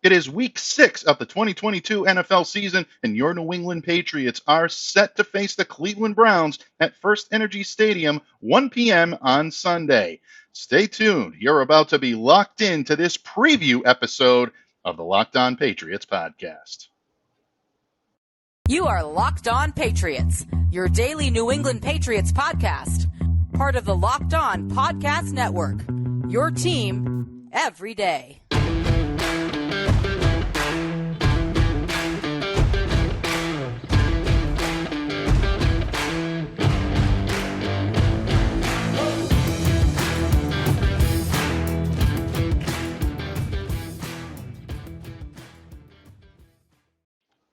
It is week 6 of the 2022 NFL season, and your New England Patriots are set to face the Cleveland Browns at First Energy Stadium, 1 p.m. on Sunday. Stay tuned. You're about to be locked into this preview episode of the Locked On Patriots podcast. You are Locked On Patriots, your daily New England Patriots podcast. Part of the Locked On Podcast Network, your team every day.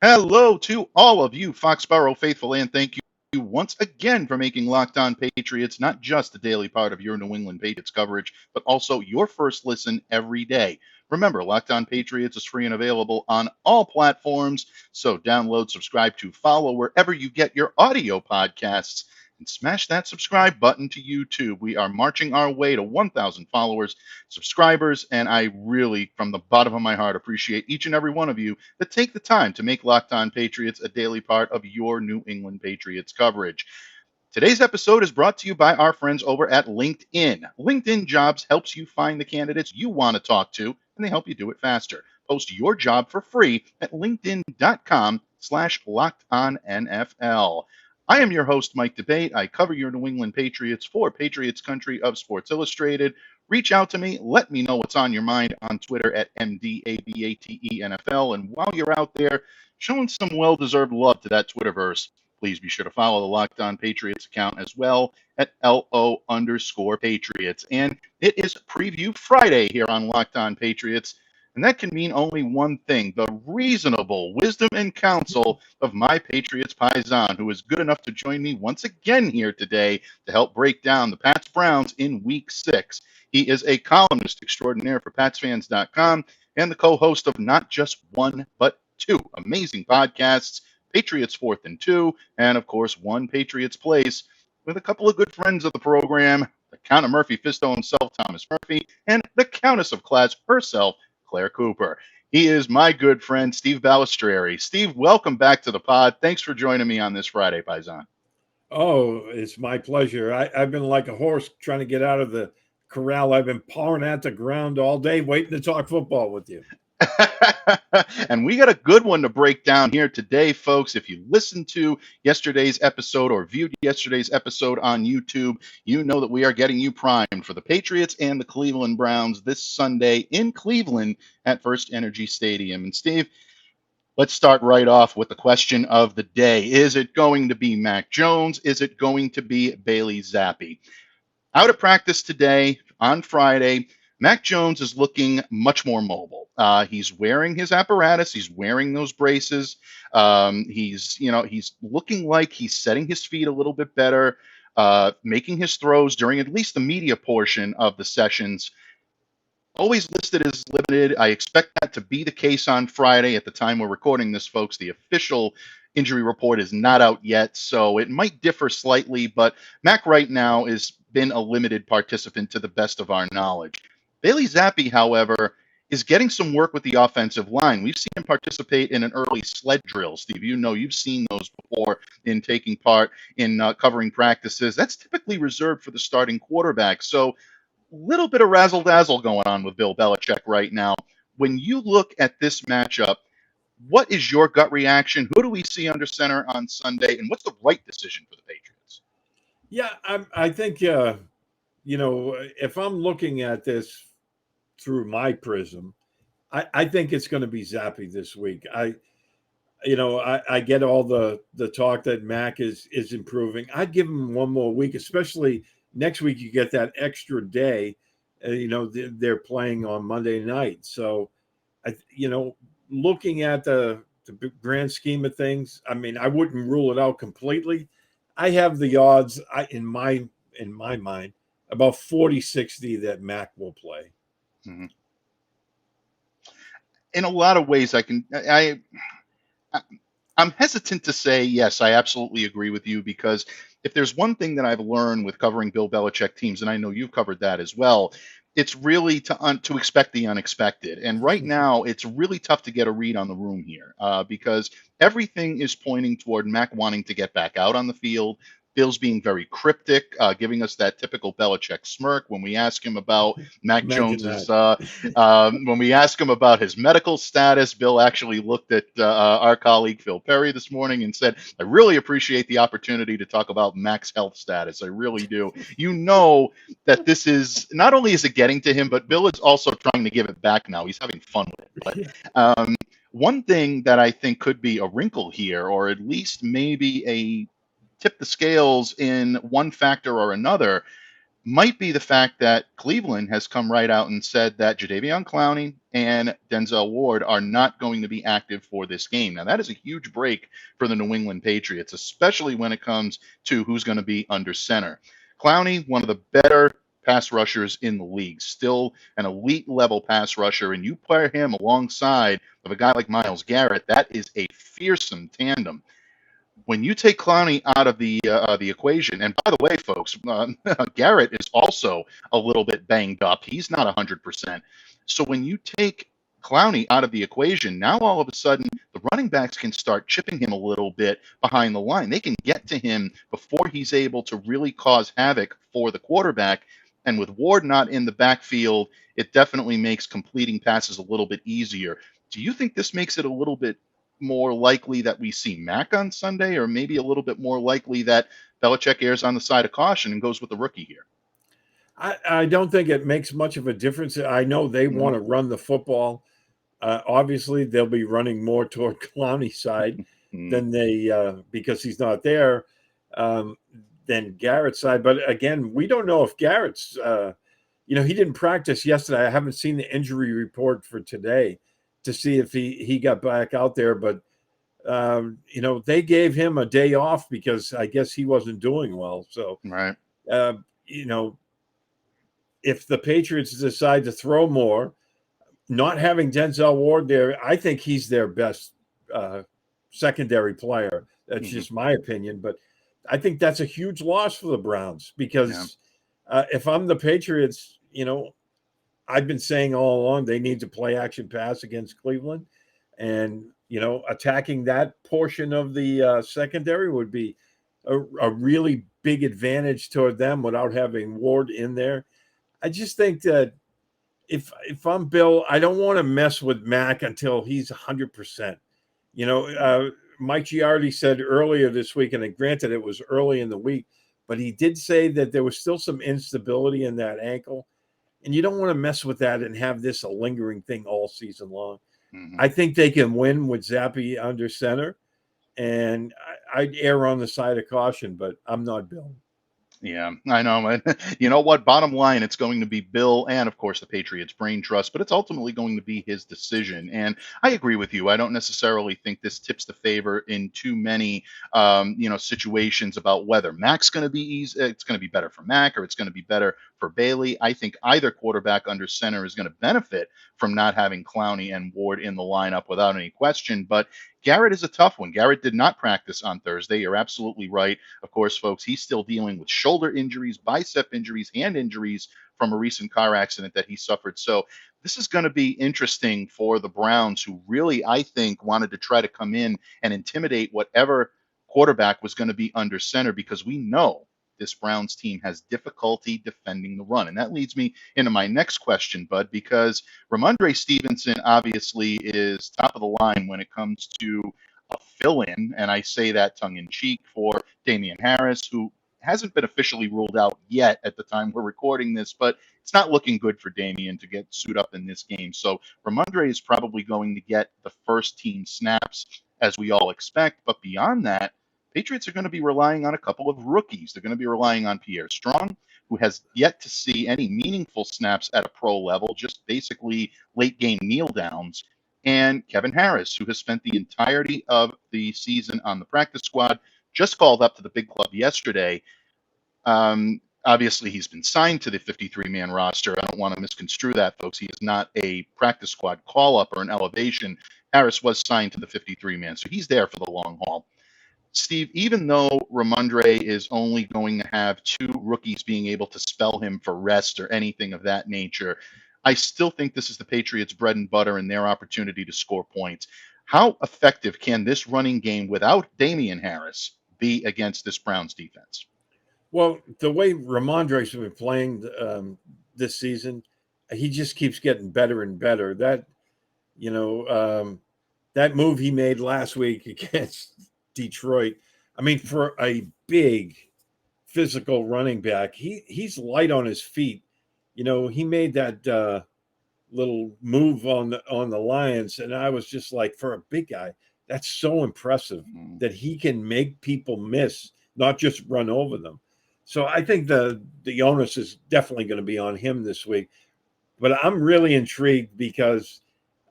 Hello to all of you Foxborough faithful, and thank you once again for making Locked On Patriots not just a daily part of your New England Patriots coverage, but also your first listen every day. Remember, Locked On Patriots is free and available on all platforms, so download, subscribe to, follow wherever you get your audio podcasts, and smash that subscribe button to YouTube. We are marching our way to 1,000 followers, subscribers, and I really, from the bottom of my heart, appreciate each and every one of you that take the time to make Locked On Patriots a daily part of your New England Patriots coverage. Today's episode is brought to you by our friends over at LinkedIn. LinkedIn Jobs helps you find the candidates you want to talk to, and they help you do it faster. Post your job for free at linkedin.com/LockedOnNFL. I am your host, Mike Debate. I cover your New England Patriots for Patriots Country of Sports Illustrated. Reach out to me. Let me know what's on your mind on Twitter at MDABATENFL. And while you're out there showing some well-deserved love to that Twitterverse, please be sure to follow the Locked On Patriots account as well at LO_Patriots. And it is Preview Friday here on Locked On Patriots. And that can mean only one thing: the reasonable wisdom and counsel of my Patriots paisan, who is good enough to join me once again here today to help break down the Pats Browns in Week 6. He is a columnist extraordinaire for PatsFans.com and the co-host of not just one, but two amazing podcasts, Patriots 4th and 2, and of course, One Patriots Place, with a couple of good friends of the program, the Count of Murphy Fisto himself, Thomas Murphy, and the Countess of Class herself, Claire Cooper. He is my good friend, Steve Balestrieri. Steve, welcome back to the pod. Thanks for joining me on this Friday, Paisan. Oh, it's my pleasure. I've been like a horse trying to get out of the corral. I've been pawing at the ground all day waiting to talk football with you. And we got a good one to break down here today, folks. If you listened to yesterday's episode or viewed yesterday's episode on YouTube, you know that we are getting you primed for the Patriots and the Cleveland Browns this Sunday in Cleveland at First Energy Stadium. And Steve, let's start right off with the question of the day. Is it going to be Mac Jones? Is it going to be Bailey Zappe? Out of practice today on Friday, Mac Jones is looking much more mobile. He's wearing his apparatus. He's wearing those braces. He's looking like he's setting his feet a little bit better, making his throws during at least the media portion of the sessions. Always listed as limited. I expect that to be the case on Friday. At the time we're recording this, folks, the official injury report is not out yet, so it might differ slightly, but Mac right now has been a limited participant to the best of our knowledge. Bailey Zappe, however, is getting some work with the offensive line. We've seen him participate in an early sled drill. Steve, you know you've seen those before in taking part in covering practices. That's typically reserved for the starting quarterback. So a little bit of razzle-dazzle going on with Bill Belichick right now. When you look at this matchup, what is your gut reaction? Who do we see under center on Sunday? And what's the right decision for the Patriots? Yeah, I think, if I'm looking at this through my prism, I think it's going to be Zappe this week. I get all the talk that Mac is improving. I'd give him one more week, especially next week. You get that extra day. They're playing on Monday night. So, looking at the grand scheme of things, I mean, I wouldn't rule it out completely. I have the odds in my mind about 40-60 that Mac will play. Mm-hmm. In a lot of ways, I'm hesitant to say, yes, I absolutely agree with you, because if there's one thing that I've learned with covering Bill Belichick teams, and I know you've covered that as well, it's really to expect the unexpected. And right now, it's really tough to get a read on the room here because everything is pointing toward Mac wanting to get back out on the field. Bill's being very cryptic, giving us that typical Belichick smirk when we ask him about Mac Imagine Jones's. that. When we ask him about his medical status, Bill actually looked at our colleague Phil Perry this morning and said, "I really appreciate the opportunity to talk about Mac's health status. I really do." You know that this is not only is it getting to him, but Bill is also trying to give it back now. He's having fun with it. But one thing that I think could be a wrinkle here, or at least maybe a tip the scales in one factor or another, might be the fact that Cleveland has come right out and said that Jadeveon Clowney and Denzel Ward are not going to be active for this game. Now, that is a huge break for the New England Patriots, especially when it comes to who's going to be under center. Clowney, one of the better pass rushers in the league, still an elite level pass rusher, and you pair him alongside of a guy like Myles Garrett, that is a fearsome tandem. When you take Clowney out of the equation, and by the way, folks, Garrett is also a little bit banged up. He's not 100%. So when you take Clowney out of the equation, now all of a sudden the running backs can start chipping him a little bit behind the line. They can get to him before he's able to really cause havoc for the quarterback. And with Ward not in the backfield, it definitely makes completing passes a little bit easier. Do you think this makes it a little bit more likely that we see Mac on Sunday, or maybe a little bit more likely that Belichick errs on the side of caution and goes with the rookie here? I don't think it makes much of a difference. I know they want to run the football. Obviously, they'll be running more toward Clowney's side than they because he's not there than Garrett's side. But again, we don't know if Garrett's he didn't practice yesterday. I haven't seen the injury report for today to see if he got back out there. But, they gave him a day off because I guess he wasn't doing well. So, right. If the Patriots decide to throw more, not having Denzel Ward there, I think he's their best secondary player. That's just my opinion. But I think that's a huge loss for the Browns because if I'm the Patriots, I've been saying all along they need to play action pass against Cleveland, and attacking that portion of the secondary would be a really big advantage toward them without having Ward in there. I just think that if I'm Bill, I don't want to mess with Mac until he's 100%. Mike Giardi said earlier this week, and granted it was early in the week, but he did say that there was still some instability in that ankle. And you don't want to mess with that and have this a lingering thing all season long. I think they can win with Zappe under center. And I'd err on the side of caution, but I'm not Bill. Yeah, I know. You know what? Bottom line, it's going to be Bill and, of course, the Patriots' brain trust, but it's ultimately going to be his decision. And I agree with you. I don't necessarily think this tips the favor in too many, situations about whether Mac's going to be easy. It's going to be better for Mac or it's going to be better for Bailey. I think either quarterback under center is going to benefit from not having Clowney and Ward in the lineup without any question. But Garrett is a tough one. Garrett did not practice on Thursday. You're absolutely right. Of course, folks, he's still dealing with shoulder injuries, bicep injuries, hand injuries from a recent car accident that he suffered. So this is going to be interesting for the Browns, who really, I think, wanted to try to come in and intimidate whatever quarterback was going to be under center, because we know this Browns team has difficulty defending the run. And that leads me into my next question, Bud, because Ramondre Stevenson obviously is top of the line when it comes to a fill-in, and I say that tongue-in-cheek, for Damien Harris, who hasn't been officially ruled out yet at the time we're recording this, but it's not looking good for Damien to get suited up in this game. So Ramondre is probably going to get the first team snaps, as we all expect. But beyond that, Patriots are going to be relying on a couple of rookies. They're going to be relying on Pierre Strong, who has yet to see any meaningful snaps at a pro level, just basically late game kneel downs, and Kevin Harris, who has spent the entirety of the season on the practice squad, just called up to the big club yesterday. Obviously, he's been signed to the 53-man roster. I don't want to misconstrue that, folks. He is not a practice squad call-up or an elevation. Harris was signed to the 53-man, so he's there for the long haul. Steve, even though Ramondre is only going to have two rookies being able to spell him for rest or anything of that nature, I still think this is the Patriots' bread and butter and their opportunity to score points. How effective can this running game without Damien Harris be against this Browns defense? Well, the way Ramondre's been playing this season, he just keeps getting better and better. That move he made last week against Detroit, I mean, for a big physical running back, he's light on his feet. He made that little move on the Lions, and I was just like, for a big guy, that's so impressive that he can make people miss, not just run over them. So I think the onus is definitely going to be on him this week. But I'm really intrigued because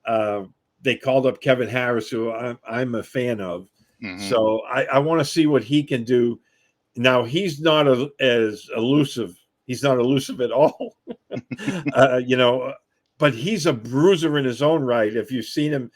they called up Kevin Harris, who I'm a fan of. Mm-hmm. So I want to see what he can do. Now, he's not as elusive. He's not elusive at all, but he's a bruiser in his own right. If you've seen him,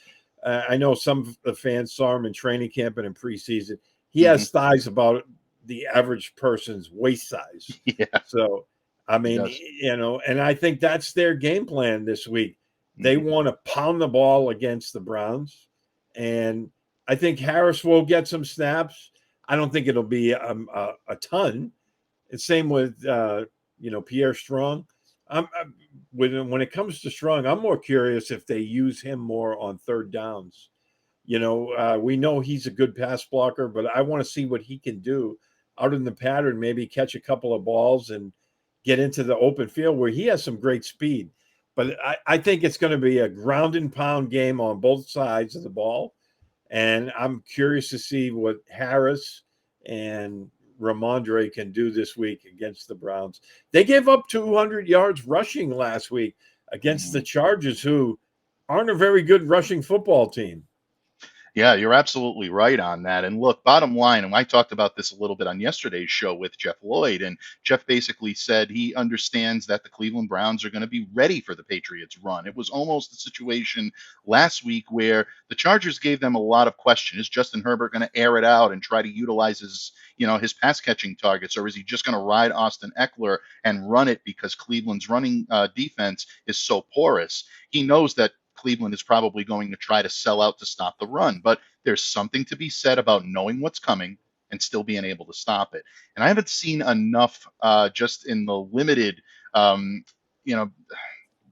I know some of the fans saw him in training camp and in preseason. He has thighs about the average person's waist size. Yeah. So, I mean, and I think that's their game plan this week. They want to pound the ball against the Browns. And I think Harris will get some snaps. I don't think it'll be a ton. It's same with, Pierre Strong. When it comes to Strong, I'm more curious if they use him more on third downs. We know he's a good pass blocker, but I want to see what he can do out in the pattern, maybe catch a couple of balls and get into the open field where he has some great speed. But I think it's going to be a ground and pound game on both sides of the ball. And I'm curious to see what Harris and Ramondre can do this week against the Browns. They gave up 200 yards rushing last week against the Chargers, who aren't a very good rushing football team. Yeah, you're absolutely right on that. And look, bottom line, and I talked about this a little bit on yesterday's show with Jeff Lloyd, and Jeff basically said he understands that the Cleveland Browns are going to be ready for the Patriots run. It was almost a situation last week where the Chargers gave them a lot of questions. Is Justin Herbert going to air it out and try to utilize his pass catching targets, or is he just going to ride Austin Eckler and run it because Cleveland's running defense is so porous? He knows that Cleveland is probably going to try to sell out to stop the run, but there's something to be said about knowing what's coming and still being able to stop it. And I haven't seen enough just in the limited,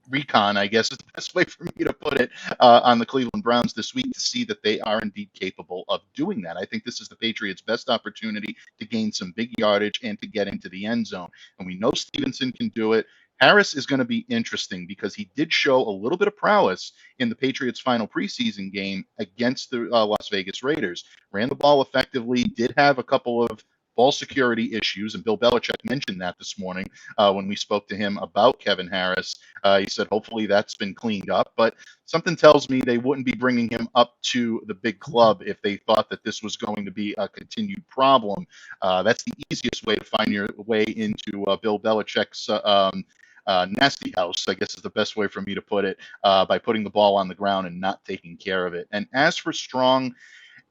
recon, I guess is the best way for me to put it, on the Cleveland Browns this week to see that they are indeed capable of doing that. I think this is the Patriots' best opportunity to gain some big yardage and to get into the end zone. And we know Stevenson can do it. Harris is going to be interesting because he did show a little bit of prowess in the Patriots' final preseason game against the Las Vegas Raiders. Ran the ball effectively, did have a couple of ball security issues, and Bill Belichick mentioned that this morning when we spoke to him about Kevin Harris. He said hopefully that's been cleaned up, but something tells me they wouldn't be bringing him up to the big club if they thought that this was going to be a continued problem. That's the easiest way to find your way into Bill Belichick's nasty house, I guess is the best way for me to put it, by putting the ball on the ground and not taking care of it. And as for Strong,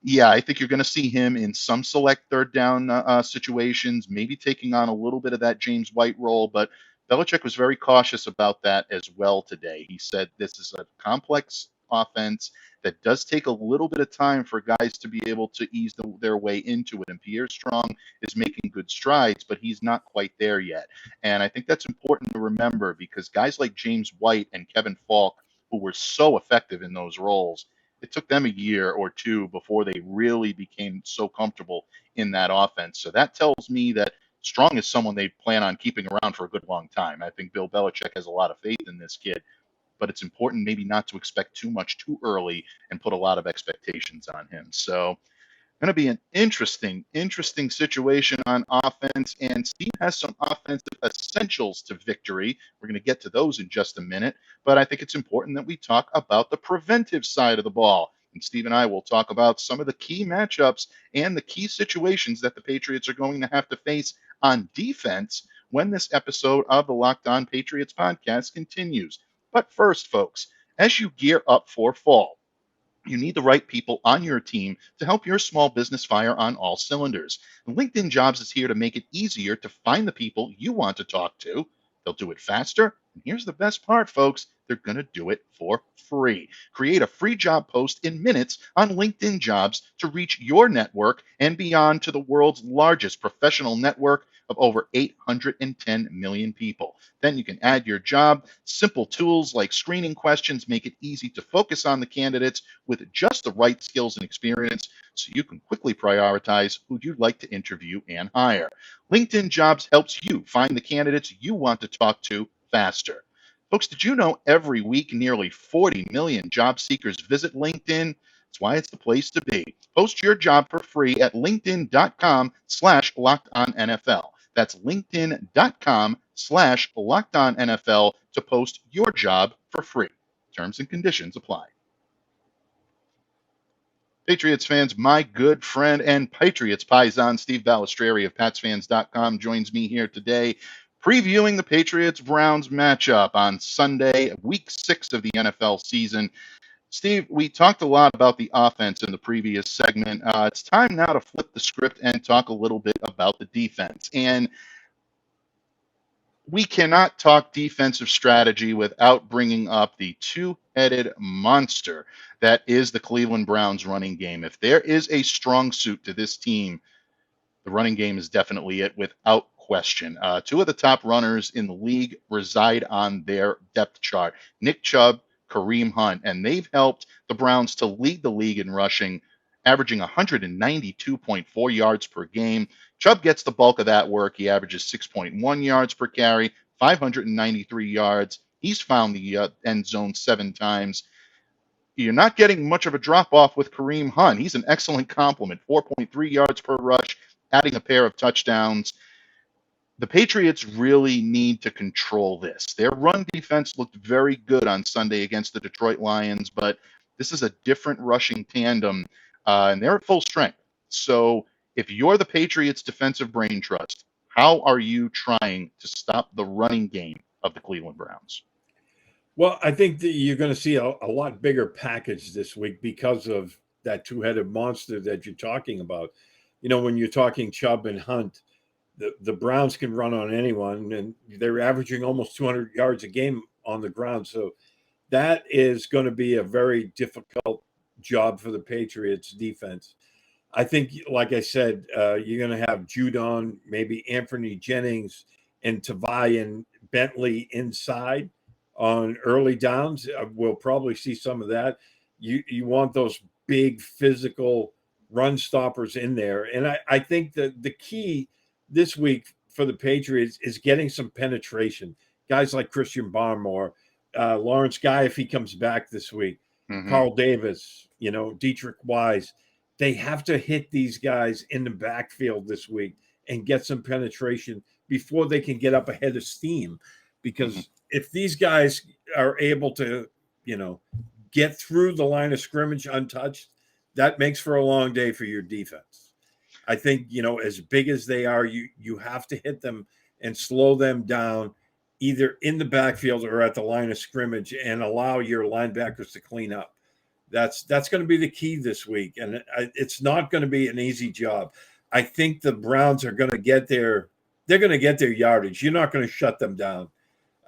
yeah, I think you're going to see him in some select third down situations, maybe taking on a little bit of that James White role, but Belichick was very cautious about that as well today. He said this is a complex offense that does take a little bit of time for guys to be able to ease their way into it. And Pierre Strong is making good strides, but he's not quite there yet. And I think that's important to remember because guys like James White and Kevin Falk, who were so effective in those roles, it took them a year or two before they really became so comfortable in that offense. So that tells me that Strong is someone they plan on keeping around for a good long time. I think Bill Belichick has a lot of faith in this kid, but it's important maybe not to expect too much too early and put a lot of expectations on him. So going to be an interesting situation on offense, and Steve has some offensive essentials to victory. We're going to get to those in just a minute, but I think it's important that we talk about the preventive side of the ball. And Steve and I will talk about some of the key matchups and the key situations that the Patriots are going to have to face on defense when this episode of the Locked On Patriots podcast continues. But first, folks, as you gear up for fall, You need the right people on your team to help your small business fire on all cylinders. And LinkedIn Jobs is here to make it easier to find the people you want to talk to. They'll do it faster. And here's the best part, folks, they're going to do it for free. Create a free job post in minutes on LinkedIn Jobs to reach your network and beyond to the world's largest professional network of over 810 million people. Then you can add your job. Simple tools like screening questions make it easy to focus on the candidates with just the right skills and experience so you can quickly prioritize who you'd like to interview and hire. LinkedIn Jobs helps you find the candidates you want to talk to faster. Folks, did you know every week nearly 40 million job seekers visit LinkedIn? That's why it's the place to be. Post your job for free at linkedin.com/lockedonnfl. That's linkedin.com/lockedonnfl to post your job for free. Terms and conditions apply. Patriots fans, my good friend and Patriots paisan Steve Balestrieri of PatsFans.com joins me here today, previewing the Patriots-Browns matchup on Sunday, Week 6 of the NFL season. Steve, we talked a lot about the offense in the previous segment. It's time now to flip the script and talk a little bit about the defense. And we cannot talk defensive strategy without bringing up the two-headed monster that is the Cleveland Browns running game. If there is a strong suit to this team, the running game is definitely it without question. Two of the top runners in the league reside on their depth chart, Nick Chubb, Kareem Hunt, and they've helped the Browns to lead the league in rushing, averaging 192.4 yards per game. Chubb gets the bulk of that work. He averages 6.1 yards per carry, 593 yards. He's found the end zone 7 times. You're not getting much of a drop-off with Kareem Hunt. He's an excellent complement, 4.3 yards per rush, adding a pair of touchdowns. The Patriots really need to control this. Their run defense looked very good on Sunday against the Detroit Lions, but this is a different rushing tandem, and they're at full strength. So if you're the Patriots' defensive brain trust, how are you trying to stop the running game of the Cleveland Browns? Well, I think that you're going to see a lot bigger package this week because of that two-headed monster that you're talking about. You know, when you're talking Chubb and Hunt, the Browns can run on anyone, and they're averaging almost 200 yards a game on the ground. So that is going to be a very difficult job for the Patriots defense. I think, like I said, you're going to have Judon, maybe Anthony Jennings, and Tavai and Bentley inside on early downs. We'll probably see some of that. You want those big physical run stoppers in there. And I think that the key this week for the Patriots is getting some penetration. Guys like Christian Barmore, Lawrence Guy, if he comes back this week, Carl Davis, Dietrich Wise. They have to hit these guys in the backfield this week and get some penetration before they can get up ahead of steam. Because if these guys are able to, get through the line of scrimmage untouched, that makes for a long day for your defense. I think, as big as they are, you have to hit them and slow them down either in the backfield or at the line of scrimmage and allow your linebackers to clean up. That's going to be the key this week. And it's not going to be an easy job. I think the Browns are going to get they're going to get their yardage. You're not going to shut them down.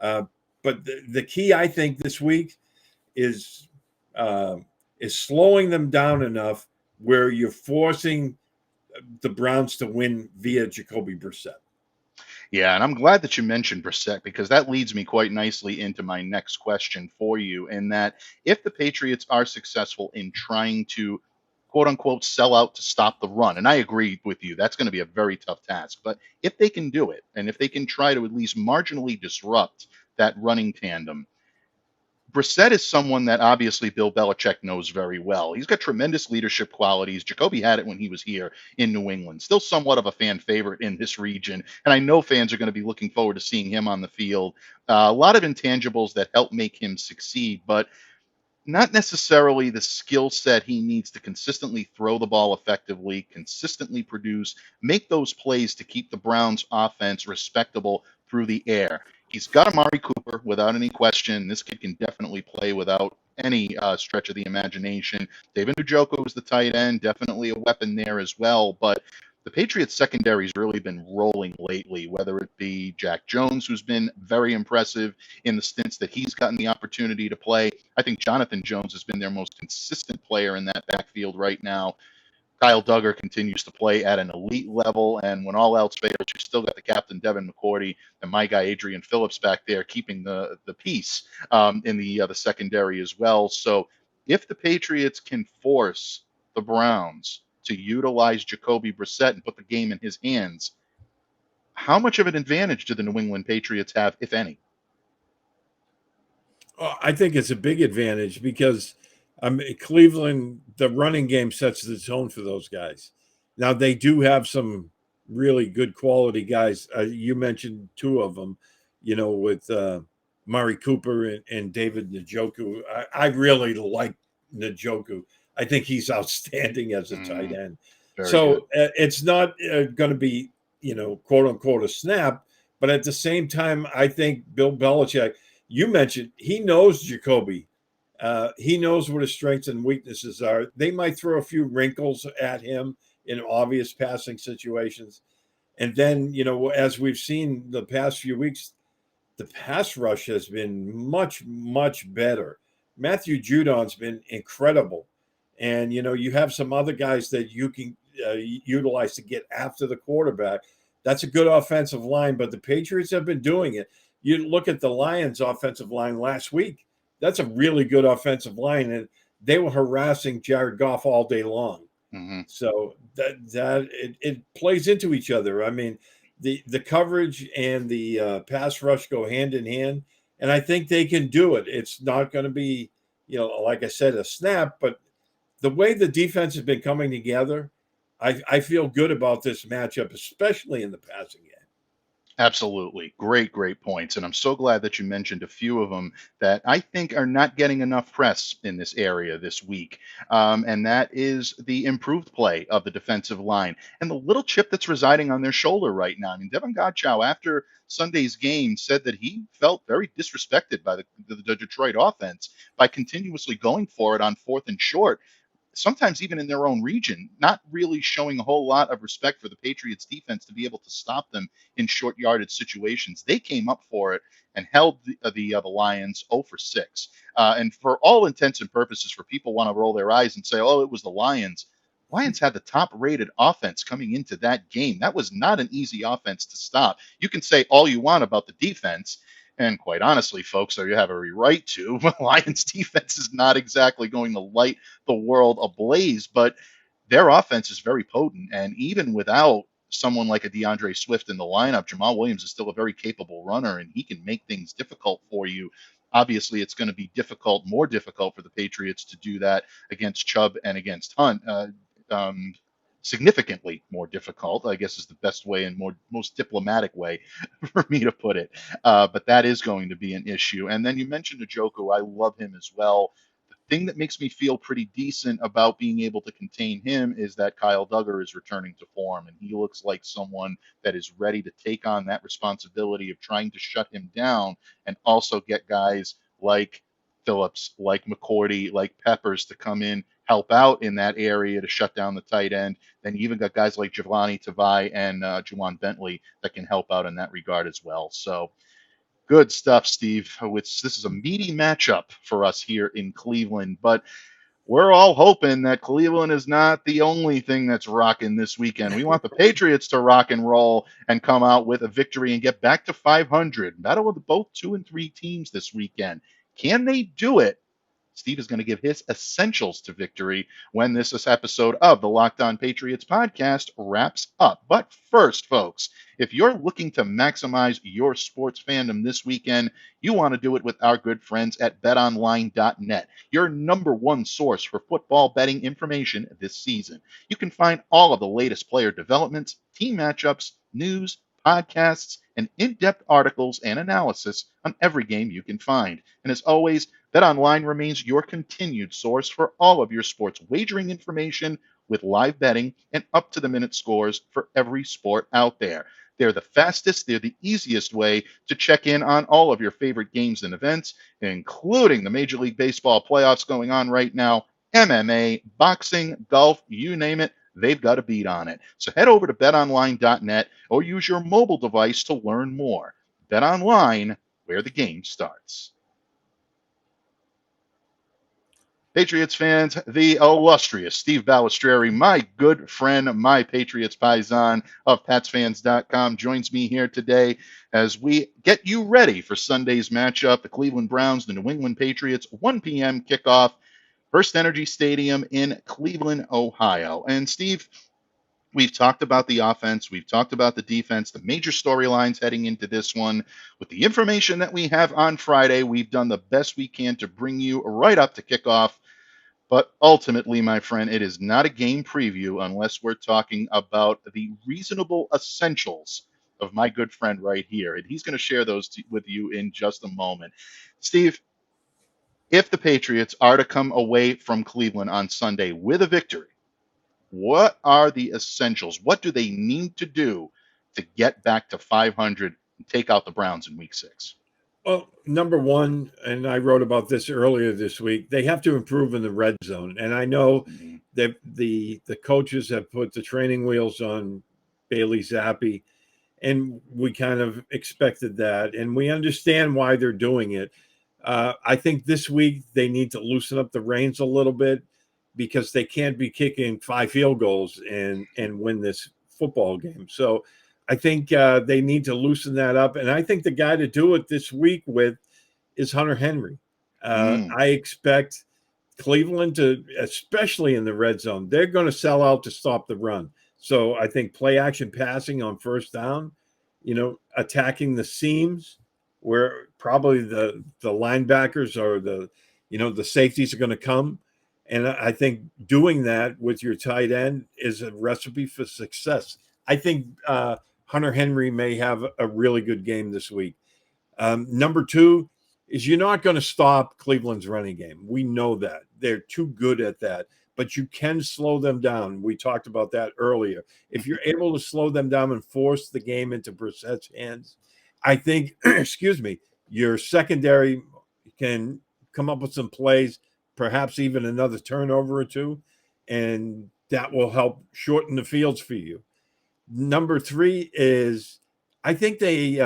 But the key, I think, this week is slowing them down enough where you're forcing the Browns to win via Jacoby Brissett. Yeah, and I'm glad that you mentioned Brissett because that leads me quite nicely into my next question for you, in that if the Patriots are successful in trying to, quote unquote, sell out to stop the run, and I agree with you, that's going to be a very tough task, but if they can do it, and if they can try to at least marginally disrupt that running tandem, Brissett is someone that obviously Bill Belichick knows very well. He's got tremendous leadership qualities. Jacoby had it when he was here in New England. Still somewhat of a fan favorite in this region. And I know fans are going to be looking forward to seeing him on the field. A lot of intangibles that help make him succeed, but not necessarily the skill set he needs to consistently throw the ball effectively, consistently produce, make those plays to keep the Browns offense respectable through the air. He's got Amari Cooper without any question. This kid can definitely play without any stretch of the imagination. David Njoku is the tight end, definitely a weapon there as well. But the Patriots secondary has really been rolling lately, whether it be Jack Jones, who's been very impressive in the stints that he's gotten the opportunity to play. I think Jonathan Jones has been their most consistent player in that backfield right now. Kyle Duggar continues to play at an elite level, and when all else fails, you still got the captain Devin McCourty and my guy Adrian Phillips back there keeping the peace in the secondary as well. So if the Patriots can force the Browns to utilize Jacoby Brissett and put the game in his hands, how much of an advantage do the New England Patriots have, if any? I think it's a big advantage because Cleveland, the running game sets the tone for those guys. Now, they do have some really good quality guys. You mentioned two of them, with Mari Cooper and David Njoku. I really like Njoku. I think he's outstanding as a tight end. So it's not going to be, quote unquote, a snap. But at the same time, I think Bill Belichick, you mentioned, he knows Jacoby. He knows what his strengths and weaknesses are. They might throw a few wrinkles at him in obvious passing situations. And then, as we've seen the past few weeks, the pass rush has been much, much better. Matthew Judon's been incredible. And, you have some other guys that you can utilize to get after the quarterback. That's a good offensive line, but the Patriots have been doing it. You look at the Lions' offensive line last week. That's a really good offensive line, and they were harassing Jared Goff all day long. Mm-hmm. So it plays into each other. I mean, the coverage and the pass rush go hand in hand, and I think they can do it. It's not going to be, like I said, a snap, but the way the defense has been coming together, I feel good about this matchup, especially in the passing game. Absolutely. Great points. And I'm so glad that you mentioned a few of them that I think are not getting enough press in this area this week. And that is the improved play of the defensive line and the little chip that's residing on their shoulder right now. I mean, Devin Godchow, after Sunday's game, said that he felt very disrespected by the Detroit offense by continuously going for it on 4th and short, sometimes even in their own region, not really showing a whole lot of respect for the Patriots defense to be able to stop them in short yardage situations. They came up for it and held the Lions 0 for 6. And for all intents and purposes, for people want to roll their eyes and say, oh, it was the Lions. Lions had the top rated offense coming into that game. That was not an easy offense to stop. You can say all you want about the defense. And quite honestly, folks, so you have every right to. Lions defense is not exactly going to light the world ablaze, but their offense is very potent. And even without someone like a DeAndre Swift in the lineup, Jamal Williams is still a very capable runner, and he can make things difficult for you. Obviously, it's going to be more difficult for the Patriots to do that against Chubb and against Hunt. Significantly more difficult, I guess, is the best way and most diplomatic way for me to put it. But that is going to be an issue. And then you mentioned Njoku. I love him as well. The thing that makes me feel pretty decent about being able to contain him is that Kyle Duggar is returning to form, and he looks like someone that is ready to take on that responsibility of trying to shut him down and also get guys like Phillips, like McCourty, like Peppers to come in, help out in that area to shut down the tight end. Then you even got guys like Giovanni Tavai and Juwan Bentley that can help out in that regard as well. So good stuff, Steve. This is a meaty matchup for us here in Cleveland, but we're all hoping that Cleveland is not the only thing that's rocking this weekend. We want the Patriots to rock and roll and come out with a victory and get back to 500. Battle with both 2 and 3 teams this weekend. Can they do it? Steve is going to give his essentials to victory when this episode of the Locked On Patriots podcast wraps up. But first, folks, if you're looking to maximize your sports fandom this weekend, you want to do it with our good friends at BetOnline.net, your number one source for football betting information this season. You can find all of the latest player developments, team matchups, news, podcasts, and in-depth articles and analysis on every game you can find. And as always, BetOnline remains your continued source for all of your sports wagering information with live betting and up-to-the-minute scores for every sport out there. They're the fastest, they're the easiest way to check in on all of your favorite games and events, including the Major League Baseball playoffs going on right now, MMA, boxing, golf, you name it, they've got a beat on it. So head over to betonline.net or use your mobile device to learn more. BetOnline, where the game starts. Patriots fans, the illustrious Steve Balestrieri, my good friend, my Patriots paisan of PatsFans.com, joins me here today as we get you ready for Sunday's matchup. The Cleveland Browns, the New England Patriots, 1 p.m. kickoff, First Energy Stadium in Cleveland, Ohio. And Steve, we've talked about the offense. We've talked about the defense, the major storylines heading into this one. With the information that we have on Friday, we've done the best we can to bring you right up to kickoff. But ultimately, my friend, it is not a game preview unless we're talking about the reasonable essentials of my good friend right here. And he's going to share those with you in just a moment. Steve, if the Patriots are to come away from Cleveland on Sunday with a victory, what are the essentials? What do they need to do to get back to 500 and take out the Browns in week 6? Well, number one, and I wrote about this earlier this week, they have to improve in the red zone. And I know that the coaches have put the training wheels on Bailey Zappe, and we kind of expected that. And we understand why they're doing it. I think this week they need to loosen up the reins a little bit because they can't be kicking 5 field goals and win this football game. So I think they need to loosen that up. And I think the guy to do it this week with is Hunter Henry. I expect Cleveland to, especially in the red zone, they're going to sell out to stop the run. So I think play action passing on first down, attacking the seams where probably the linebackers or the safeties are going to come. And I think doing that with your tight end is a recipe for success. I think Hunter Henry may have a really good game this week. Number two is you're not going to stop Cleveland's running game. We know that. They're too good at that. But you can slow them down. We talked about that earlier. If you're able to slow them down and force the game into Brissett's hands, I think, your secondary can come up with some plays, perhaps even another turnover or two, and that will help shorten the fields for you. Number three is I think they,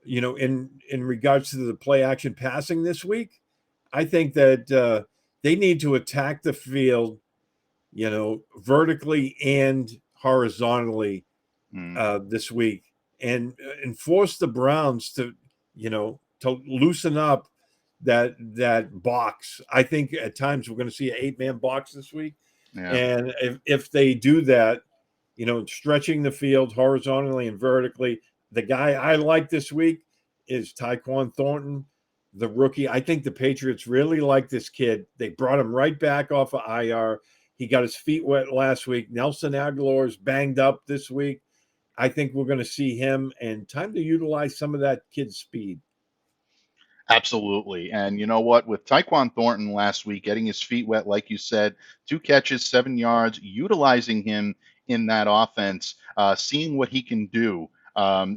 in regards to the play action passing this week, I think that they need to attack the field, vertically and horizontally this week and force the Browns to loosen up that box. I think at times we're going to see an 8-man box this week. Yeah. And if they do that, stretching the field horizontally and vertically, the guy I like this week is Taekwon Thornton, the rookie. I think the Patriots really like this kid. They brought him right back off of IR. He got his feet wet last week. Nelson Aguilar's banged up this week. I think we're going to see him, and time to utilize some of that kid's speed. Absolutely. And you know what? With Taekwon Thornton last week, getting his feet wet, like you said, 2 catches, 7 yards, utilizing him in that offense, seeing what he can do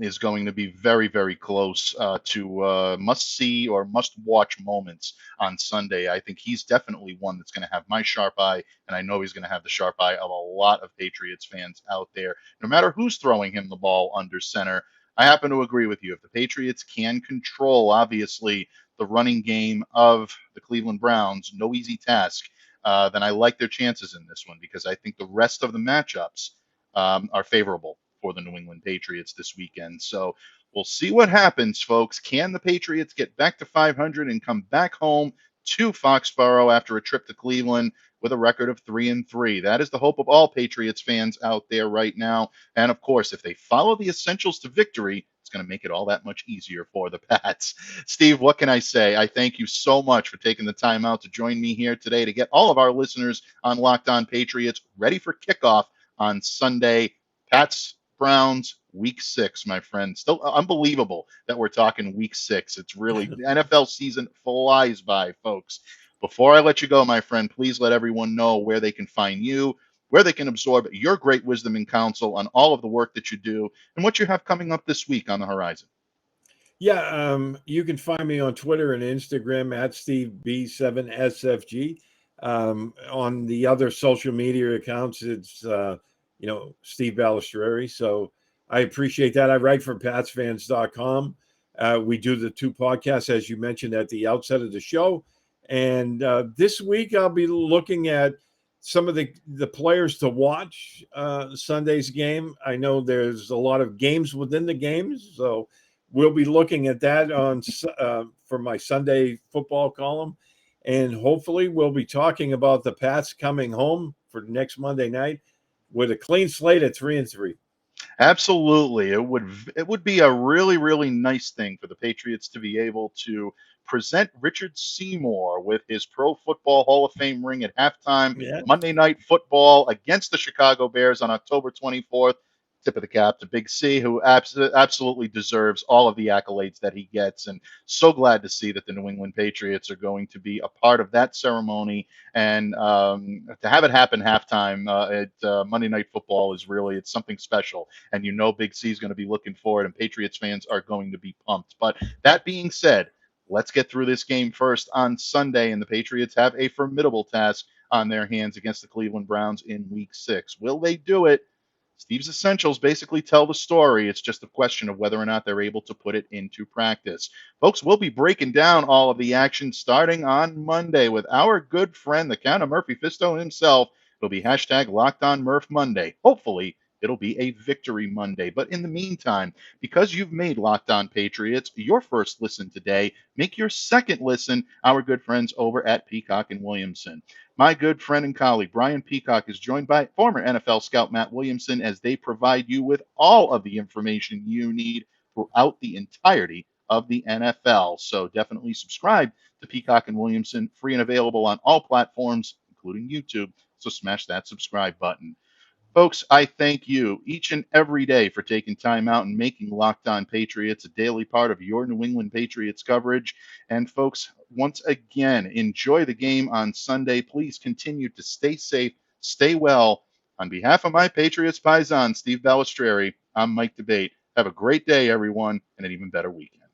is going to be very, very close to must-see or must-watch moments on Sunday. I think he's definitely one that's going to have my sharp eye, and I know he's going to have the sharp eye of a lot of Patriots fans out there, no matter who's throwing him the ball under center. I happen to agree with you. If the Patriots can control, obviously, the running game of the Cleveland Browns, no easy task, then I like their chances in this one because I think the rest of the matchups are favorable for the New England Patriots this weekend. So we'll see what happens, folks. Can the Patriots get back to 500 and come back home to Foxborough after a trip to Cleveland with a record of 3-3? That is the hope of all Patriots fans out there right now. And of course, if they follow the essentials to victory, it's going to make it all that much easier for the Pats. Steve, what can I say? I thank you so much for taking the time out to join me here today to get all of our listeners on Locked On Patriots ready for kickoff on Sunday. Pats, Browns, week 6, my friend. Still unbelievable that we're talking week 6. It's really, the NFL season flies by, folks. Before I let you go, my friend, please let everyone know where they can find you, where they can absorb your great wisdom and counsel on all of the work that you do and what you have coming up this week on the horizon. Yeah, you can find me on Twitter and Instagram at SteveB7SFG. On the other social media accounts, it's Steve Balestrieri. So I appreciate that. I write for PatsFans.com. We do the two podcasts, as you mentioned at the outset of the show. And this week, I'll be looking at some of the players to watch Sunday's game. I know there's a lot of games within the games, so we'll be looking at that on for my Sunday football column, and hopefully we'll be talking about the Pats coming home for next Monday night with a clean slate at 3-3. Absolutely. It would be a really, really nice thing for the Patriots to be able to present Richard Seymour with his Pro Football Hall of Fame ring at halftime Yeah, Monday Night Football against the Chicago Bears on October 24th. Tip of the cap to Big C, who absolutely deserves all of the accolades that he gets. And so glad to see that the New England Patriots are going to be a part of that ceremony. And to have it happen halftime at Monday Night Football it's something special. And Big C is going to be looking for it, and Patriots fans are going to be pumped. But that being said, let's get through this game first on Sunday, and the Patriots have a formidable task on their hands against the Cleveland Browns in Week 6. Will they do it? Steve's Essentials basically tell the story. It's just a question of whether or not they're able to put it into practice. Folks, we'll be breaking down all of the action starting on Monday with our good friend, the Count of Murphy Fisto himself. It'll be hashtag Locked On Murph Monday. Hopefully, it'll be a victory Monday. But in the meantime, because you've made Locked On Patriots your first listen today, make your second listen our good friends over at Peacock and Williamson. My good friend and colleague, Brian Peacock, is joined by former NFL scout Matt Williamson as they provide you with all of the information you need throughout the entirety of the NFL. So definitely subscribe to Peacock and Williamson, free and available on all platforms, including YouTube. So smash that subscribe button. Folks, I thank you each and every day for taking time out and making Locked On Patriots a daily part of your New England Patriots coverage. And folks, once again, enjoy the game on Sunday. Please continue to stay safe, stay well. On behalf of my Patriots paisan, Steve Balestrieri, I'm Mike Debate. Have a great day, everyone, and an even better weekend.